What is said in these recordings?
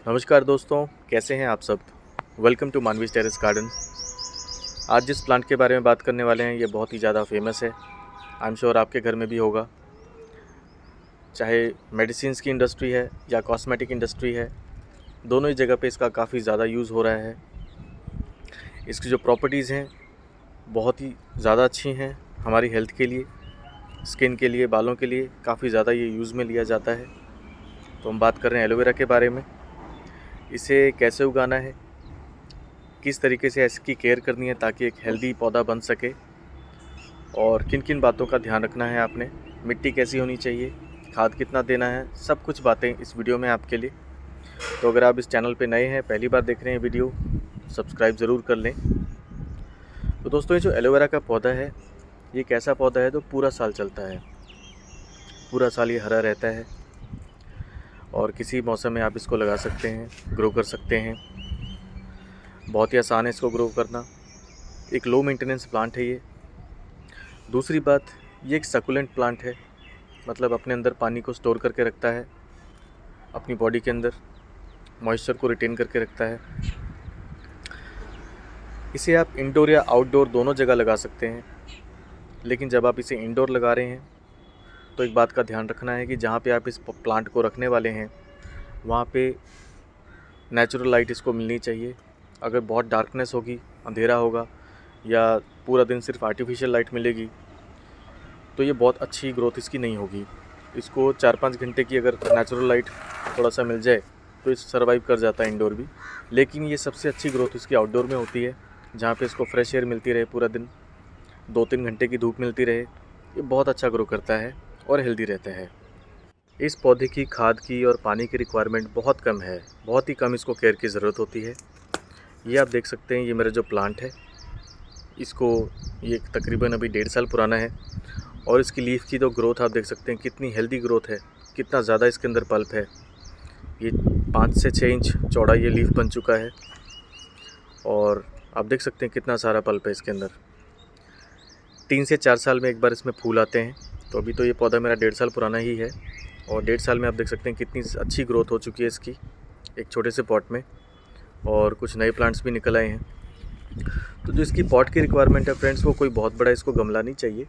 नमस्कार दोस्तों, कैसे हैं आप सब। Welcome to Manvi's terrace garden. आज जिस प्लांट के बारे में बात करने वाले हैं ये बहुत ही ज़्यादा फेमस है। आई एम श्योर आपके घर में भी होगा। चाहे मेडिसिन्स की इंडस्ट्री है या कॉस्मेटिक इंडस्ट्री है, दोनों ही जगह पे इसका काफ़ी ज़्यादा यूज़ हो रहा है। इसकी जो प्रॉपर्टीज़ हैं बहुत ही ज़्यादा अच्छी हैं हमारी हेल्थ के लिए, स्किन के लिए, बालों के लिए काफ़ी ज़्यादा ये यूज़ में लिया जाता है। तो हम बात कर रहे हैं एलोवेरा के बारे में। इसे कैसे उगाना है, किस तरीके से इसकी केयर करनी है ताकि एक हेल्दी पौधा बन सके, और किन किन बातों का ध्यान रखना है आपने, मिट्टी कैसी होनी चाहिए, खाद कितना देना है, सब कुछ बातें इस वीडियो में आपके लिए। तो अगर आप इस चैनल पे नए हैं, पहली बार देख रहे हैं वीडियो, सब्सक्राइब ज़रूर कर लें। तो दोस्तों, ये जो एलोवेरा का पौधा है ये एक ऐसा पौधा है जो पूरा साल चलता है। पूरा साल ये हरा रहता है और किसी मौसम में आप इसको लगा सकते हैं, ग्रो कर सकते हैं। बहुत ही आसान है इसको ग्रो करना। एक लो मेंटेनेंस प्लांट है ये। दूसरी बात, ये एक सकुलेंट प्लांट है, मतलब अपने अंदर पानी को स्टोर करके रखता है, अपनी बॉडी के अंदर मॉइस्चर को रिटेन करके रखता है। इसे आप इंडोर या आउटडोर दोनों जगह लगा सकते हैं, लेकिन जब आप इसे इंडोर लगा रहे हैं तो एक बात का ध्यान रखना है कि जहाँ पे आप इस प्लांट को रखने वाले हैं वहाँ पे नेचुरल लाइट इसको मिलनी चाहिए। अगर बहुत डार्कनेस होगी, अंधेरा होगा या पूरा दिन सिर्फ आर्टिफिशियल लाइट मिलेगी तो ये बहुत अच्छी ग्रोथ इसकी नहीं होगी। इसको 4-5 घंटे की अगर नेचुरल लाइट थोड़ा सा मिल जाए तो इस सर्वाइव कर जाता है इंडोर भी। लेकिन ये सबसे अच्छी ग्रोथ इसकी आउटडोर में होती है, जहाँ पे इसको फ्रेश एयर मिलती रहे पूरा दिन, 2-3 घंटे की धूप मिलती रहे। ये बहुत अच्छा ग्रो करता है और हेल्दी रहता है। इस पौधे की खाद की और पानी की रिक्वायरमेंट बहुत कम है, बहुत ही कम इसको केयर की ज़रूरत होती है। ये आप देख सकते हैं, ये मेरा जो प्लांट है इसको, ये तकरीबन अभी 1.5 साल पुराना है और इसकी लीफ की तो ग्रोथ आप देख सकते हैं कितनी हेल्दी ग्रोथ है, कितना ज़्यादा इसके अंदर पल्प है। ये 5 से 6 इंच चौड़ा ये लीफ बन चुका है और आप देख सकते हैं कितना सारा पल्प है इसके अंदर। 3 से 4 साल में एक बार इसमें फूल आते हैं। तो अभी तो ये पौधा मेरा 1.5 साल पुराना ही है और 1.5 साल में आप देख सकते हैं कितनी अच्छी ग्रोथ हो चुकी है इसकी, एक छोटे से पॉट में, और कुछ नए प्लांट्स भी निकल आए हैं। तो जो इसकी पॉट की रिक्वायरमेंट है फ्रेंड्स, वो कोई बहुत बड़ा इसको गमला नहीं चाहिए।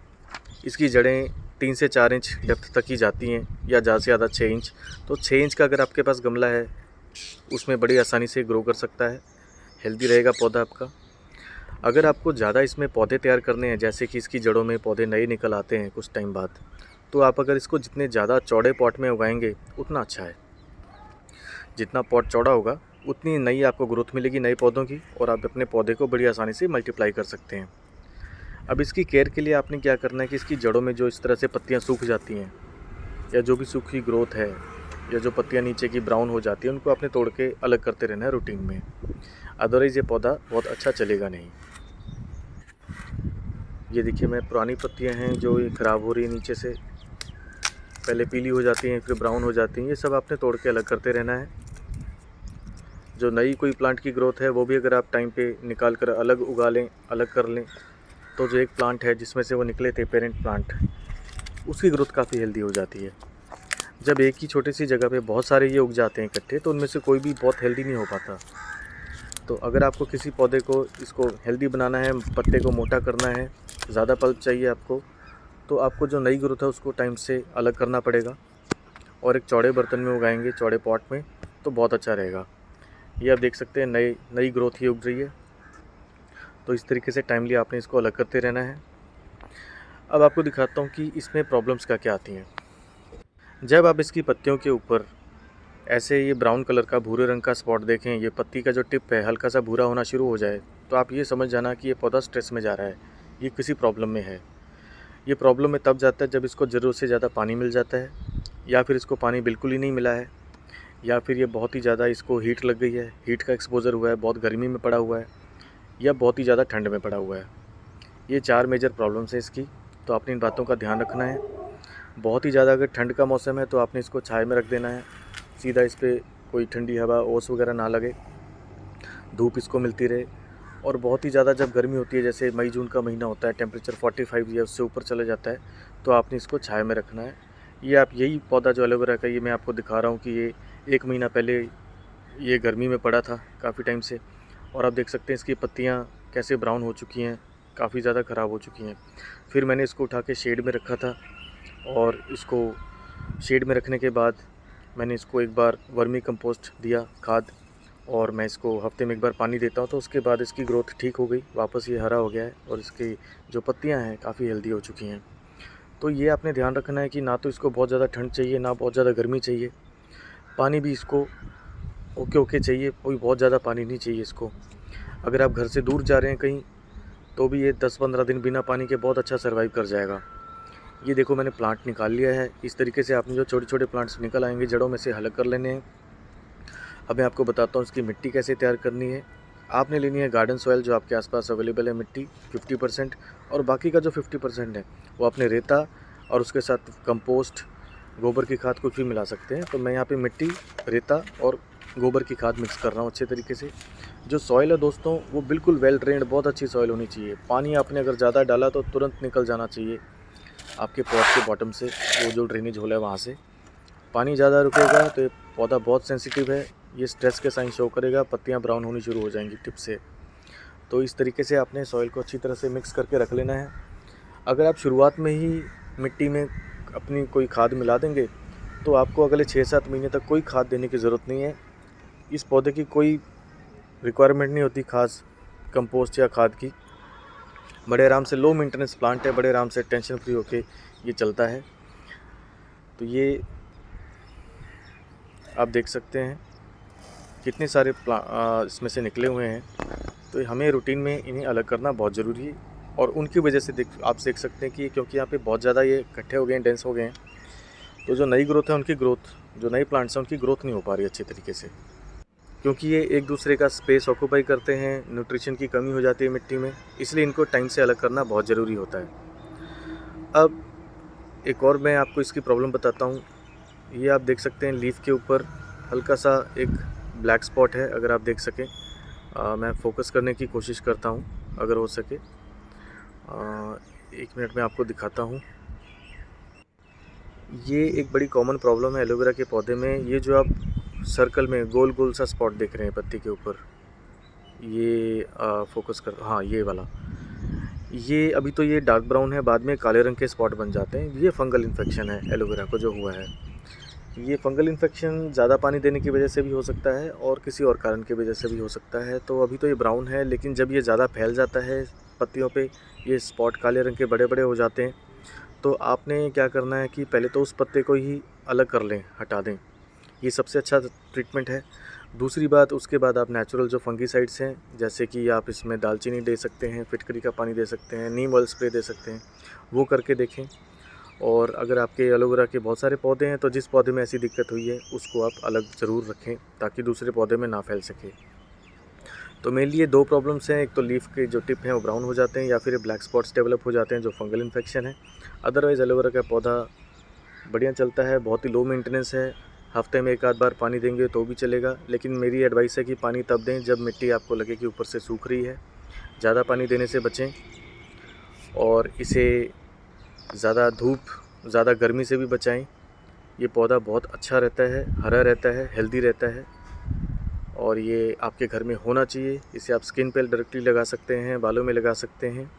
इसकी जड़ें 3 से 4 इंच डेप्थ तक ही जाती हैं, या ज़्यादा से ज़्यादा 6 इंच। तो 6 इंच का अगर आपके पास गमला है उसमें बड़ी आसानी से ग्रो कर सकता है, हेल्दी रहेगा पौधा आपका। अगर आपको ज़्यादा इसमें पौधे तैयार करने हैं, जैसे कि इसकी जड़ों में पौधे नए निकल आते हैं कुछ टाइम बाद, तो आप अगर इसको जितने ज़्यादा चौड़े पॉट में उगाएंगे उतना अच्छा है। जितना पॉट चौड़ा होगा उतनी नई आपको ग्रोथ मिलेगी नए पौधों की, और आप अपने पौधे को बड़ी आसानी से मल्टीप्लाई कर सकते हैं। अब इसकी केयर के लिए आपने क्या करना है कि इसकी जड़ों में जो इस तरह से पत्तियां सूख जाती हैं, या जो भी सूखी ग्रोथ है, या जो पत्तियां नीचे की ब्राउन हो जाती हैं, उनको आपने तोड़ के अलग करते रहना है रूटीन में। अदरवाइज़ ये पौधा बहुत अच्छा चलेगा नहीं। ये देखिए, मैं पुरानी पत्तियां हैं जो ये ख़राब हो रही है नीचे से, पहले पीली हो जाती हैं फिर ब्राउन हो जाती हैं, ये सब आपने तोड़ के अलग करते रहना है। जो नई कोई प्लांट की ग्रोथ है वो भी अगर आप टाइम पे निकाल कर अलग उगा लें, अलग कर लें, तो जो एक प्लांट है जिसमें से वो निकले थे पेरेंट प्लांट, उसकी ग्रोथ काफ़ी हेल्दी हो जाती है। जब एक ही छोटी सी जगह पे बहुत सारे ये उग जाते हैं इकट्ठे, तो उनमें से कोई भी बहुत हेल्दी नहीं हो पाता। तो अगर आपको किसी पौधे को इसको हेल्दी बनाना है, पत्ते को मोटा करना है, ज़्यादा पल्प चाहिए आपको, तो आपको जो नई ग्रोथ है उसको टाइम से अलग करना पड़ेगा और एक चौड़े बर्तन में उगाएंगे, चौड़े पॉट में, तो बहुत अच्छा रहेगा। ये आप देख सकते हैं नई ग्रोथ ही उग रही है। तो इस तरीके से टाइमली आपने इसको अलग करते रहना है। अब आपको दिखाता हूँ कि इसमें प्रॉब्लम्स क्या क्या आती हैं। जब आप इसकी पत्तियों के ऊपर ऐसे ये ब्राउन कलर का, भूरे रंग का स्पॉट देखें, ये पत्ती का जो टिप है हल्का सा भूरा होना शुरू हो जाए, तो आप ये समझ जाना कि ये पौधा स्ट्रेस में जा रहा है, ये किसी प्रॉब्लम में है। ये प्रॉब्लम में तब जाता है जब इसको ज़रूरत से ज़्यादा पानी मिल जाता है, या फिर इसको पानी बिल्कुल ही नहीं मिला है, या फिर ये बहुत ही ज़्यादा इसको हीट लग गई है, हीट का एक्सपोजर हुआ है, बहुत गर्मी में पड़ा हुआ है, या बहुत ही ज़्यादा ठंड में पड़ा हुआ है। ये 4 मेजर प्रॉब्लम्स हैं इसकी। तो आपने इन बातों का ध्यान रखना है। बहुत ही ज़्यादा अगर ठंड का मौसम है तो आपने इसको छाया में रख देना है, सीधा इस पर कोई ठंडी हवा, ओस वगैरह ना लगे, धूप इसको मिलती रहे। और बहुत ही ज़्यादा जब गर्मी होती है, जैसे मई जून का महीना होता है, टेम्परेचर 45 या उससे ऊपर चला जाता है, तो आपने इसको छाया में रखना है। ये आप यही पौधा जो एलोवेरा का, ये मैं आपको दिखा रहा हूँ कि ये 1 महीना पहले ये गर्मी में पड़ा था काफ़ी टाइम से, और आप देख सकते हैं इसकी पत्तियाँ कैसे ब्राउन हो चुकी हैं, काफ़ी ज़्यादा ख़राब हो चुकी हैं। फिर मैंने इसको उठा के शेड में रखा था, और इसको शेड में रखने के बाद मैंने इसको एक बार वर्मी कंपोस्ट दिया, खाद, और मैं इसको हफ्ते में एक बार पानी देता हूँ। तो उसके बाद इसकी ग्रोथ ठीक हो गई, वापस ये हरा हो गया है, और इसकी जो पत्तियाँ हैं काफ़ी हेल्दी हो चुकी हैं। तो ये आपने ध्यान रखना है कि ना तो इसको बहुत ज़्यादा ठंड चाहिए, ना बहुत ज़्यादा गर्मी चाहिए। पानी भी इसको ओके ओके चाहिए, कोई बहुत ज़्यादा पानी नहीं चाहिए इसको। अगर आप घर से दूर जा रहे हैं कहीं, तो भी ये 10-15 दिन बिना पानी के बहुत अच्छा सर्वाइव कर जाएगा। ये देखो मैंने प्लांट निकाल लिया है। इस तरीके से आपने जो छोटे छोटे प्लांट्स निकल आएंगे, जड़ों में से अलग कर लेने हैं। अब मैं आपको बताता हूँ इसकी मिट्टी कैसे तैयार करनी है। आपने लेनी है गार्डन सॉइल, जो आपके आसपास अवेलेबल है मिट्टी 50%, और बाकी का जो 50% है वो आपने रेता और उसके साथ कंपोस्ट, गोबर की खाद कुछ भी मिला सकते हैं। तो मैं यहाँ पे मिट्टी, रेता और गोबर की खाद मिक्स कर रहा हूँ अच्छे तरीके से। जो सॉइल है दोस्तों, वो बिल्कुल वेल ड्रेन्ड, बहुत अच्छी सॉइल होनी चाहिए। पानी आपने अगर ज़्यादा डाला तो तुरंत निकल जाना चाहिए आपके पॉट के बॉटम से, वो जो ड्रेनेज होल है वहाँ से। पानी ज़्यादा रुकेगा तो ये पौधा बहुत सेंसिटिव है, ये स्ट्रेस के साइन शो करेगा, पत्तियाँ ब्राउन होनी शुरू हो जाएंगी टिप से। तो इस तरीके से आपने सॉइल को अच्छी तरह से मिक्स करके रख लेना है। अगर आप शुरुआत में ही मिट्टी में अपनी कोई खाद मिला देंगे, तो आपको अगले 6-7 महीने तक कोई खाद देने की ज़रूरत नहीं है। इस पौधे की कोई रिक्वायरमेंट नहीं होती खास कंपोस्ट या खाद की। बड़े आराम से, लो मेंटेनेंस प्लांट है, बड़े आराम से टेंशन फ्री होके ये चलता है। तो ये आप देख सकते हैं कितने सारे इसमें से निकले हुए हैं। तो हमें रूटीन में इन्हें अलग करना बहुत ज़रूरी है, और उनकी वजह से आप देख सकते हैं कि क्योंकि यहाँ पे बहुत ज़्यादा ये इकट्ठे हो गए हैं, डेंस हो गए हैं, तो जो नई ग्रोथ है उनकी ग्रोथ, जो नए प्लांट्स हैं उनकी ग्रोथ नहीं हो पा रही अच्छे तरीके से, क्योंकि ये एक दूसरे का स्पेस ऑक्यूपाई करते हैं। न्यूट्रिशन की कमी हो जाती है मिट्टी में, इसलिए इनको टाइम से अलग करना बहुत ज़रूरी होता है। अब एक और मैं आपको इसकी प्रॉब्लम बताता हूँ। ये आप देख सकते हैं लीफ के ऊपर हल्का सा एक ब्लैक स्पॉट है, अगर आप देख सकें। मैं फोकस करने की कोशिश करता हूँ अगर हो सके। 1 मिनट में आपको दिखाता हूँ। ये एक बड़ी कॉमन प्रॉब्लम है एलोवेरा के पौधे में। ये जो आप सर्कल में गोल गोल सा स्पॉट देख रहे हैं पत्ती के ऊपर, ये फोकस कर, हाँ ये वाला, ये अभी तो ये डार्क ब्राउन है, बाद में काले रंग के स्पॉट बन जाते हैं। ये फंगल इन्फेक्शन है एलोवेरा को जो हुआ है। ये फंगल इन्फेक्शन ज़्यादा पानी देने की वजह से भी हो सकता है, और किसी और कारण की वजह से भी हो सकता है। तो अभी तो ये ब्राउन है, लेकिन जब ये ज़्यादा फैल जाता है पत्तियों पे, ये स्पॉट काले रंग के बड़े बड़े हो जाते हैं। तो आपने क्या करना है कि पहले तो उस पत्ते को ही अलग कर लें, हटा दें, ये सबसे अच्छा ट्रीटमेंट है। दूसरी बात, उसके बाद आप नेचुरल जो फंगीसाइड्स हैं, जैसे कि आप इसमें दालचीनी दे सकते हैं, फिटकरी का पानी दे सकते हैं, नीम ऑयल स्प्रे दे सकते हैं, वो करके देखें। और अगर आपके एलोवेरा के बहुत सारे पौधे हैं, तो जिस पौधे में ऐसी दिक्कत हुई है उसको आप अलग ज़रूर रखें, ताकि दूसरे पौधे में ना फैल सके। तो मेनली ये 2 प्रॉब्लम्स हैं, एक तो लीफ के जो टिप हैं वो ब्राउन हो जाते हैं, या फिर ब्लैक स्पॉट्स डेवलप हो जाते हैं जो फंगल इन्फेक्शन है। अदरवाइज़ एलोवेरा का पौधा बढ़िया चलता है, बहुत ही लो मेंटेनेंस है। हफ्ते में 1 आध बार पानी देंगे तो भी चलेगा, लेकिन मेरी एडवाइस है कि पानी तब दें जब मिट्टी आपको लगे कि ऊपर से सूख रही है। ज़्यादा पानी देने से बचें, और इसे ज़्यादा धूप, ज़्यादा गर्मी से भी बचाएं। ये पौधा बहुत अच्छा रहता है, हरा रहता है, हेल्दी रहता है, और ये आपके घर में होना चाहिए। इसे आप स्किन पे डायरेक्टली लगा सकते हैं, बालों में लगा सकते हैं।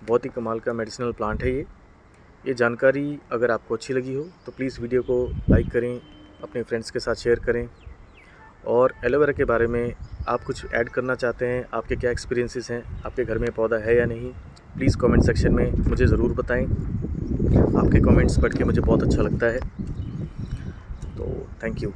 बहुत ही कमाल का मेडिसिनल प्लांट है ये जानकारी अगर आपको अच्छी लगी हो तो प्लीज़ वीडियो को लाइक करें, अपने फ्रेंड्स के साथ शेयर करें। और एलोवेरा के बारे में आप कुछ ऐड करना चाहते हैं, आपके क्या एक्सपीरियंसेस हैं, आपके घर में पौधा है या नहीं, प्लीज़ कमेंट सेक्शन में मुझे ज़रूर बताएं। आपके कमेंट्स पढ़ के मुझे बहुत अच्छा लगता है। तो थैंक यू।